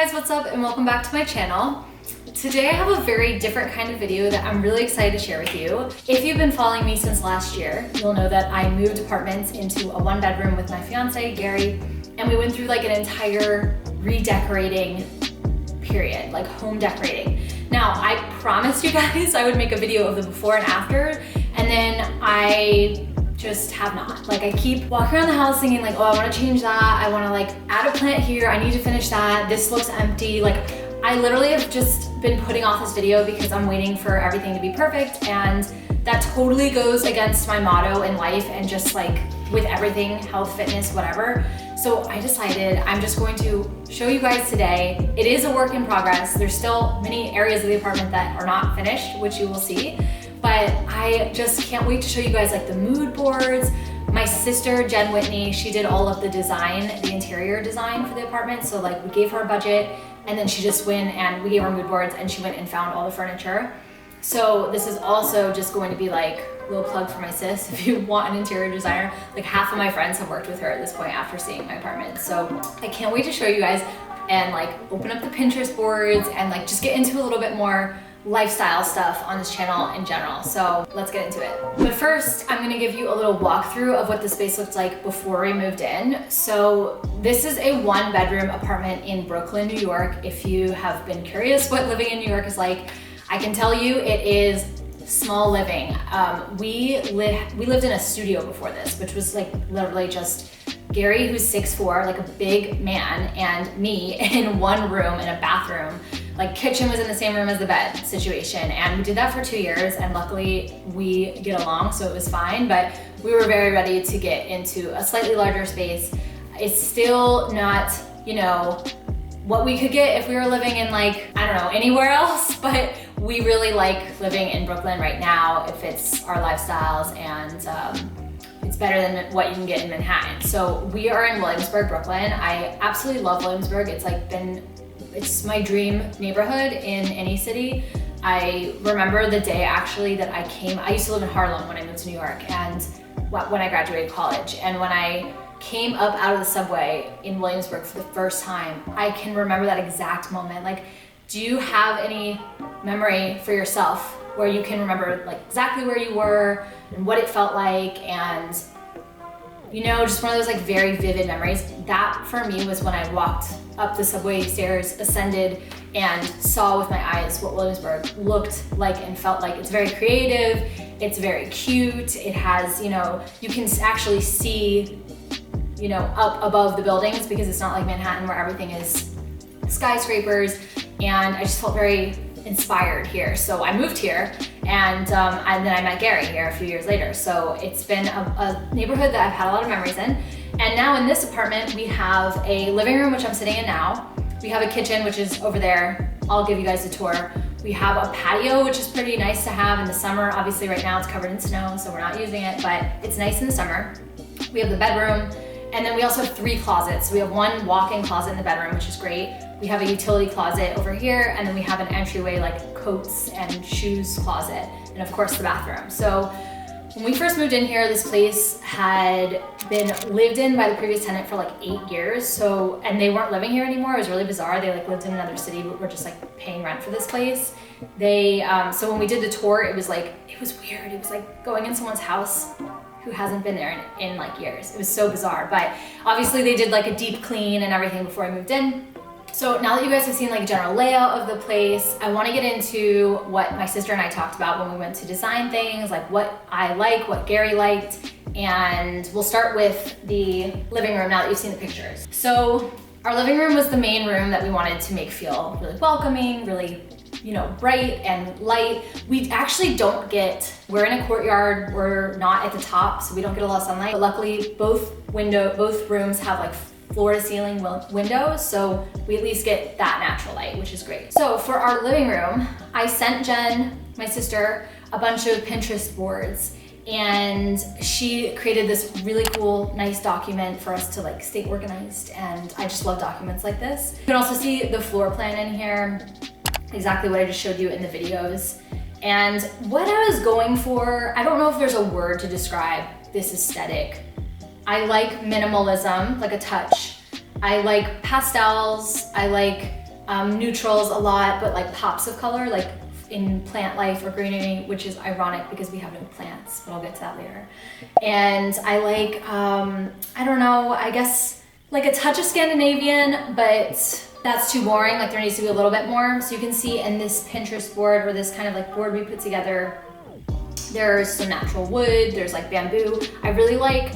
guys, what's up and welcome back to my channel. Today I have a very different kind of video that I'm really excited to share with you. If you've been following me since last year, you'll know that I moved apartments into a 1-bedroom with my fiance, Gary, and we went through like an entire redecorating period, like home decorating. Now, I promised you guys I would make a video of the before and after, and then I just have not. Like I keep walking around the house thinking like, oh, I wanna change that. I wanna like add a plant here. I need to finish that. This looks empty. Like I literally have just been putting off this video because I'm waiting for everything to be perfect, and that totally goes against my motto in life and just like with everything, health, fitness, whatever. So I decided I'm just going to show you guys today. It is a work in progress. There's still many areas of the apartment that are not finished, which you will see. But I just can't wait to show you guys like the mood boards. My sister, Jen Whitney, she did all of the design, the interior design for the apartment. So like we gave her a budget and then she just went and we gave her mood boards and she went and found all the furniture. So this is also just going to be like a little plug for my sis. If you want an interior designer, like half of my friends have worked with her at this point after seeing my apartment. So I can't wait to show you guys and like open up the Pinterest boards and like just get into a little bit more lifestyle stuff on this channel in general. So let's get into it. But first, I'm gonna give you a little walkthrough of what the space looked like before we moved in. So this is a 1-bedroom apartment in Brooklyn, New York. If you have been curious what living in New York is like, I can tell you it is small living. We lived in a studio before this, which was like literally just Gary, who's 6'4", like a big man, and me in one room in a bathroom. Like kitchen was in the same room as the bed situation. And we did that for 2 years, and luckily we get along, so it was fine. But we were very ready to get into a slightly larger space. It's still not, you know, what we could get if we were living in like, I don't know, anywhere else, but we really like living in Brooklyn right now. It fits our lifestyles, and it's better than what you can get in Manhattan. So we are in Williamsburg, Brooklyn. I absolutely love Williamsburg. It's my dream neighborhood in any city. I remember the day actually that I came. I used to live in Harlem when I moved to New York, and when I graduated college. And when I came up out of the subway in Williamsburg for the first time, I can remember that exact moment. Like, do you have any memory for yourself where you can remember like exactly where you were and what it felt like, and you know, just one of those like very vivid memories? That for me was when I walked up the subway stairs, ascended, and saw with my eyes what Williamsburg looked like and felt like. It's very creative, it's very cute, it has, you know, you can actually see, you know, up above the buildings because it's not like Manhattan where everything is skyscrapers, and I just felt very inspired here. So I moved here, and then I met Gary here a few years later. So it's been a neighborhood that I've had a lot of memories in. And now in this apartment, we have a living room, which I'm sitting in now. We have a kitchen, which is over there. I'll give you guys a tour. We have a patio, which is pretty nice to have in the summer. Obviously right now it's covered in snow, so we're not using it, but it's nice in the summer. We have the bedroom, and then we also have 3 closets. So we have one walk-in closet in the bedroom, which is great. We have a utility closet over here, and then we have an entryway like coats and shoes closet, and of course the bathroom. So when we first moved in here, this place had been lived in by the previous tenant for like 8 years. So, and they weren't living here anymore. It was really bizarre. They like lived in another city, but we're just like paying rent for this place. So when we did the tour, it was weird. It was like going in someone's house who hasn't been there in like years. It was so bizarre, but obviously they did like a deep clean and everything before I moved in. So now that you guys have seen like a general layout of the place, I want to get into what my sister and I talked about when we went to design things, like what I like, what Gary liked, and we'll start with the living room now that you've seen the pictures. So our living room was the main room that we wanted to make feel really welcoming, really, you know, bright and light. We actually we're in a courtyard, we're not at the top, so we don't get a lot of sunlight, but luckily both rooms have like floor to ceiling windows, so we at least get that natural light, which is great. So for our living room, I sent Jen, my sister, a bunch of Pinterest boards, and she created this really cool, nice document for us to like stay organized, and I just love documents like this. You can also see the floor plan in here, exactly what I just showed you in the videos. And what I was going for, I don't know if there's a word to describe this aesthetic. I like minimalism, like a touch. I like pastels. I like neutrals a lot, but like pops of color, like in plant life or greenery, which is ironic because we have no plants, but I'll get to that later. And I like, I don't know, I guess like a touch of Scandinavian, but that's too boring. Like there needs to be a little bit more. So you can see in this Pinterest board or this kind of like board we put together, there's some natural wood, there's like bamboo. I really like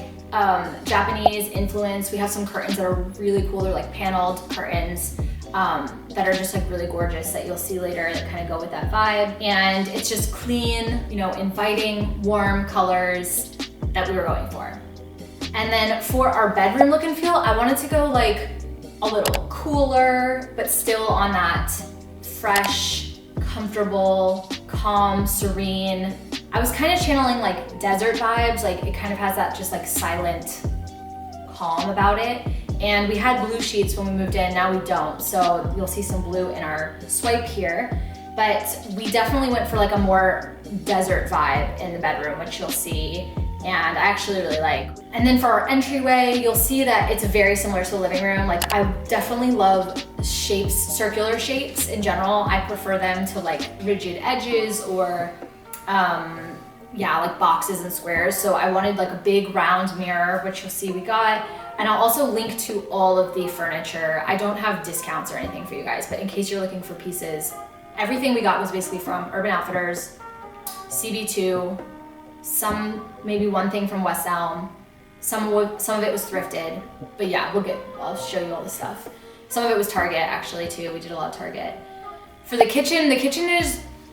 Japanese influence. We have some curtains that are really cool. They're like paneled curtains that are just like really gorgeous that you'll see later that kind of go with that vibe. And it's just clean, you know, inviting, warm colors that we were going for. And then for our bedroom look and feel, I wanted to go like a little cooler, but still on that fresh, comfortable, calm, serene. I was kind of channeling like desert vibes, like it kind of has that just like silent calm about it. And we had blue sheets when we moved in, now we don't. So you'll see some blue in our swipe here. But we definitely went for like a more desert vibe in the bedroom, which you'll see. And I actually really like. And then for our entryway, you'll see that it's very similar to the living room. Like I definitely love shapes, circular shapes in general. I prefer them to like rigid edges or yeah, like boxes and squares. So I wanted like a big round mirror, which you'll see we got. And I'll also link to all of the furniture. I don't have discounts or anything for you guys, but in case you're looking for pieces, everything we got was basically from Urban Outfitters, CB2, maybe one thing from West Elm. Some of it was thrifted, but yeah, I'll show you all the stuff. Some of it was Target actually too. We did a lot of Target. For the kitchen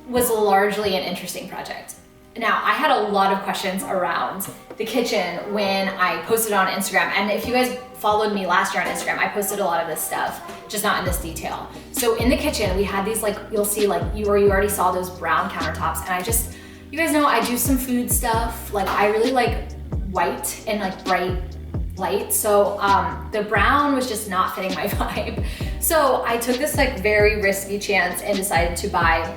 was largely an interesting project. Now, I had a lot of questions around the kitchen when I posted on Instagram. And if you guys followed me last year on Instagram, I posted a lot of this stuff, just not in this detail. So in the kitchen, we had these like, you'll see like, you already saw those brown countertops. And you guys know I do some food stuff. Like I really like white and like bright light. So the brown was just not fitting my vibe. So I took this like very risky chance and decided to buy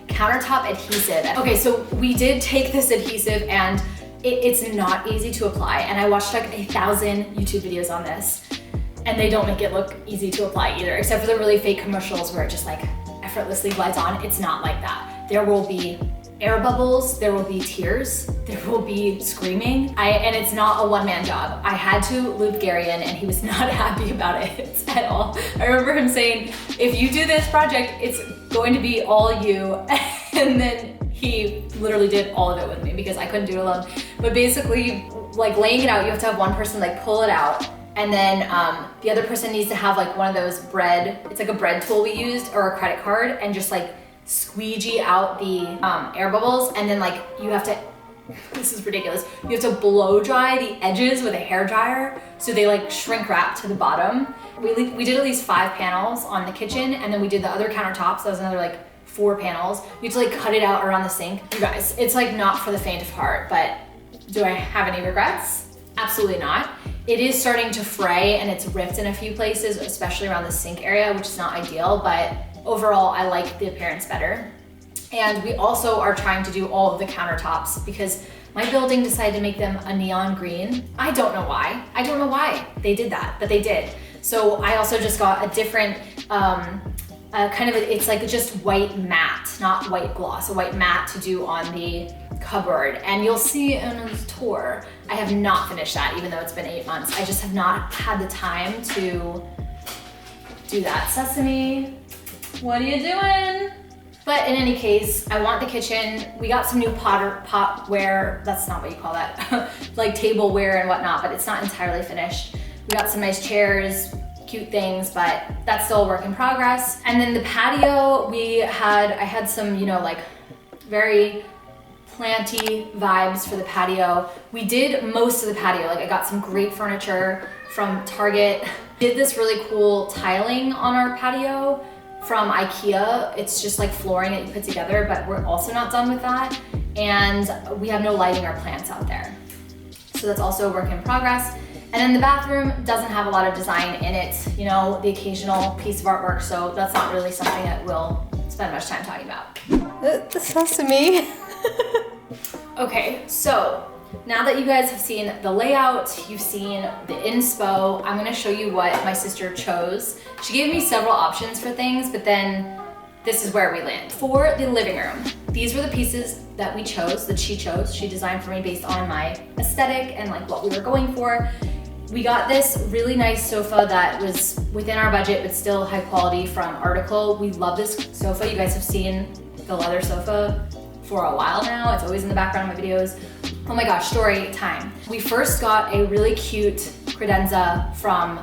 countertop adhesive. Okay, so we did take this adhesive and it's not easy to apply. And I watched like 1,000 YouTube videos on this and they don't make it look easy to apply either, except for the really fake commercials where it just like effortlessly glides on. It's not like that. There will be air bubbles, there will be tears, there will be screaming, and it's not a one-man job. I had to loop Gary in and he was not happy about it at all. I remember him saying, if you do this project, it's going to be all you. And then he literally did all of it with me because I couldn't do it alone. But basically, like laying it out, you have to have one person like pull it out, and then the other person needs to have like one of those it's like a bread tool we used or a credit card, and just like squeegee out the air bubbles. And then like you have to, this is ridiculous, you have to blow dry the edges with a hair dryer so they like shrink wrap to the bottom. We did at least 5 panels on the kitchen, and then we did the other countertops. That was another like 4 panels. You have to like cut it out around the sink. You guys, it's like not for the faint of heart, but do I have any regrets? Absolutely not. It is starting to fray and it's ripped in a few places, especially around the sink area, which is not ideal, but overall I like the appearance better. And we also are trying to do all of the countertops because my building decided to make them a neon green. I don't know why. I don't know why they did that, but they did. So I also just got a different, it's like just white matte, not white gloss, a white matte to do on the cupboard. And you'll see in this tour, I have not finished that even though it's been 8 months. I just have not had the time to do that. Sesame, what are you doing? But in any case, I want the kitchen. We got some new potware, that's not what you call that, like tableware and whatnot, but it's not entirely finished. We got some nice chairs, cute things, but that's still a work in progress. And then the patio, I had some, like very planty vibes for the patio. We did most of the patio. Like I got some great furniture from Target. Did this really cool tiling on our patio from IKEA. It's just like flooring that you put together, but we're also not done with that. And we have no lighting or plants out there. So that's also a work in progress. And then the bathroom doesn't have a lot of design in it, the occasional piece of artwork. So that's not really something that we'll spend much time talking about. The sesame. Okay, so Now that you guys have seen the layout, you've seen the inspo, I'm gonna show you what my sister chose. She gave me several options for things, but then this is where we land. For the living room, these were the pieces that we chose, that she chose. She designed for me based on my aesthetic and like what we were going for. We got this really nice sofa that was within our budget, but still high quality from Article. We love this sofa. You guys have seen the leather sofa for a while now. It's always in the background of my videos. Oh my gosh, story time. We first got a really cute credenza from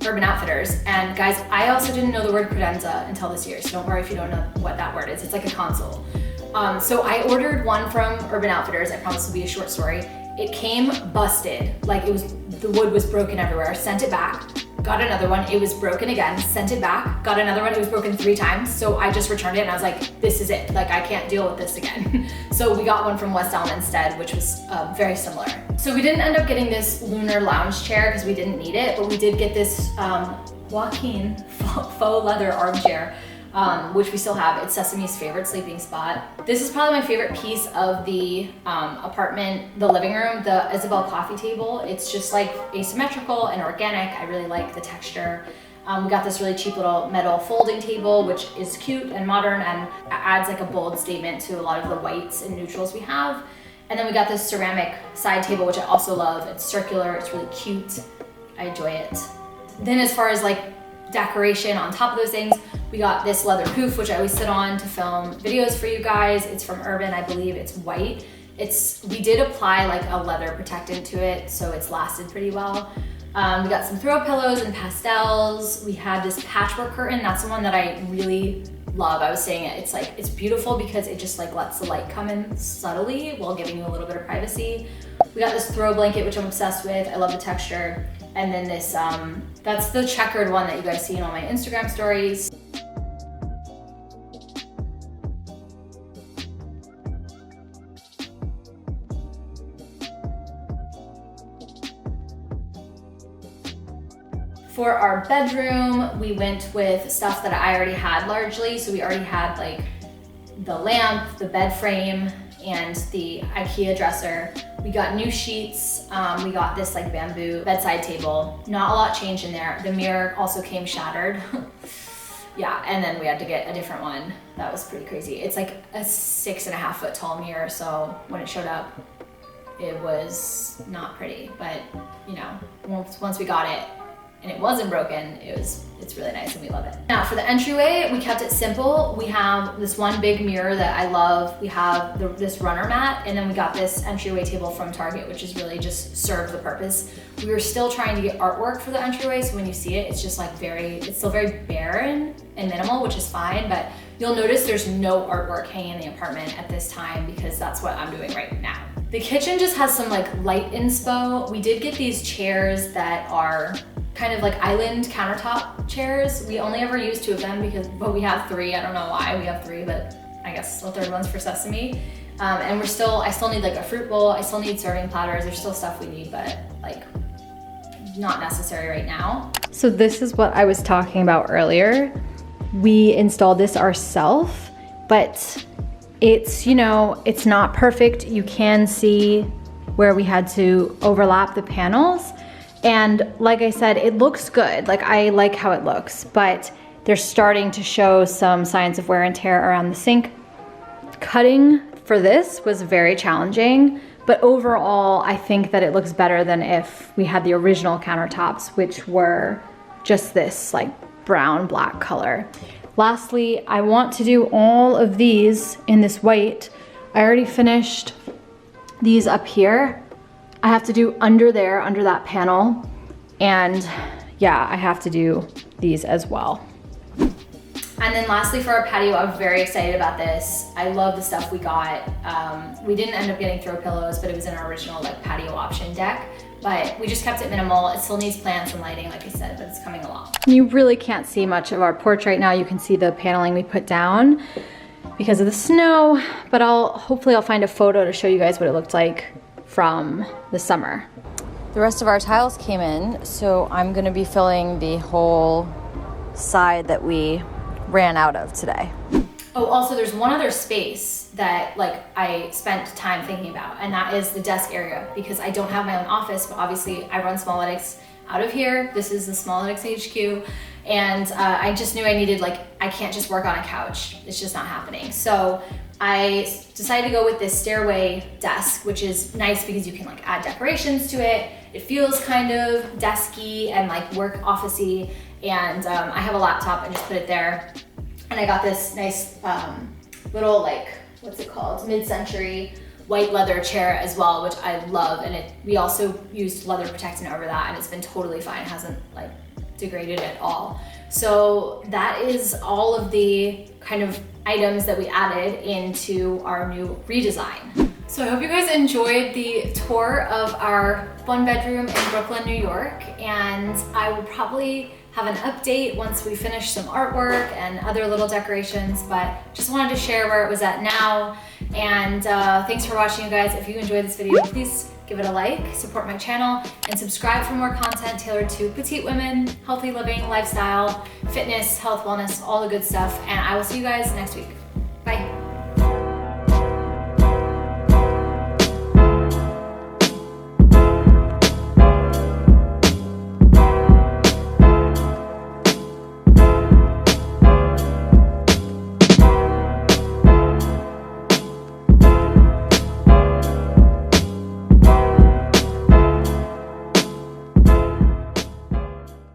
Urban Outfitters. And guys, I also didn't know the word credenza until this year, so don't worry if you don't know what that word is. It's like a console. So I ordered one from Urban Outfitters. I promise it'll be a short story. It came busted, like the wood was broken everywhere. Sent it back, got another one, it was broken again, sent it back, got another one, it was broken 3 times. So I just returned it and I was like, this is it, like I can't deal with this again. So we got one from West Elm instead, which was very similar. So we didn't end up getting this lunar lounge chair because we didn't need it, but we did get this Joaquin faux leather armchair, which we still have. It's Sesame's favorite sleeping spot. This is probably my favorite piece of the apartment, the living room, the Isobel Coffee Table. It's just like asymmetrical and organic. I really like the texture. We got this really cheap little metal folding table, which is cute and modern and adds like a bold statement to a lot of the whites and neutrals we have. And then we got this ceramic side table, which I also love. It's circular, it's really cute. I enjoy it. Then as far as like decoration on top of those things, we got this leather poof, which I always sit on to film videos for you guys. It's from Urban, I believe. It's white. We did apply like a leather protectant to it, so it's lasted pretty well. We got some throw pillows and pastels. We had this patchwork curtain. That's the one that I really love. I was saying it's beautiful because it just like lets the light come in subtly while giving you a little bit of privacy. We got this throw blanket, which I'm obsessed with. I love the texture. And then this, that's the checkered one that you guys see in all my Instagram stories. For our bedroom, we went with stuff that I already had largely. So we already had like the lamp, the bed frame, and the IKEA dresser. We got new sheets. We got this like bamboo bedside table. Not a lot changed in there. The mirror also came shattered. Yeah, and then we had to get a different one. That was pretty crazy. It's like a 6.5 foot tall mirror. So when it showed up, it was not pretty, but you know, once we got it, and it wasn't broken, it's really nice and we love it. Now for the entryway, we kept it simple. We have this one big mirror that I love. We have this runner mat, and then we got this entryway table from Target, which is really just served the purpose. We were still trying to get artwork for the entryway, so when you see it, it's just like it's still very barren and minimal, which is fine, but you'll notice there's no artwork hanging in the apartment at this time because that's what I'm doing right now. The kitchen just has some like light inspo. We did get these chairs that are kind of like island countertop chairs. We only ever use 2 of them but we have 3. I don't know why we have 3, but I guess the third one's for Sesame. And I still need like a fruit bowl. I still need serving platters. There's still stuff we need, but like not necessary right now. So this is what I was talking about earlier. We installed this ourselves, but it's, you know, it's not perfect. You can see where we had to overlap the panels. And like I said, it looks good. Like I like how it looks, but they're starting to show some signs of wear and tear around the sink. Cutting for this was very challenging, but overall, I think that it looks better than if we had the original countertops, which were just this like brown black color. Lastly, I want to do all of these in this white. I already finished these up here. I have to do under there, under that panel. And yeah, I have to do these as well. And then lastly for our patio, I'm very excited about this. I love the stuff we got. We didn't end up getting throw pillows, but it was in our original like patio option deck. But we just kept it minimal. It still needs plants and lighting, like I said, but it's coming along. You really can't see much of our porch right now. You can see the paneling we put down because of the snow, but hopefully I'll find a photo to show you guys what it looked like from the summer. The rest of our tiles came in, so I'm gonna be filling the whole side that we ran out of today. Oh, also there's one other space that like I spent time thinking about, and that is the desk area, because I don't have my own office, but obviously I run Smalletics out of here. This is the Smalletics HQ, and I just knew I needed, like, I can't just work on a couch. It's just not happening. So I decided to go with this stairway desk, which is nice because you can like add decorations to it. It feels kind of desky and like work office-y, and I have a laptop and just put it there. And I got this nice little, like, what's it called? Mid-century white leather chair as well, which I love. And we also used leather protectant over that, and it's been totally fine. It hasn't like degraded at all. So that is all of the kind of items that we added into our new redesign. So I hope you guys enjoyed the tour of our 1-bedroom in Brooklyn, New York, and I will probably have an update once we finish some artwork and other little decorations, but just wanted to share where it was at now. And thanks for watching, you guys. If you enjoyed this video, please give it a like, support my channel, and subscribe for more content tailored to petite women, healthy living, lifestyle, fitness, health, wellness, all the good stuff. And I will see you guys next week.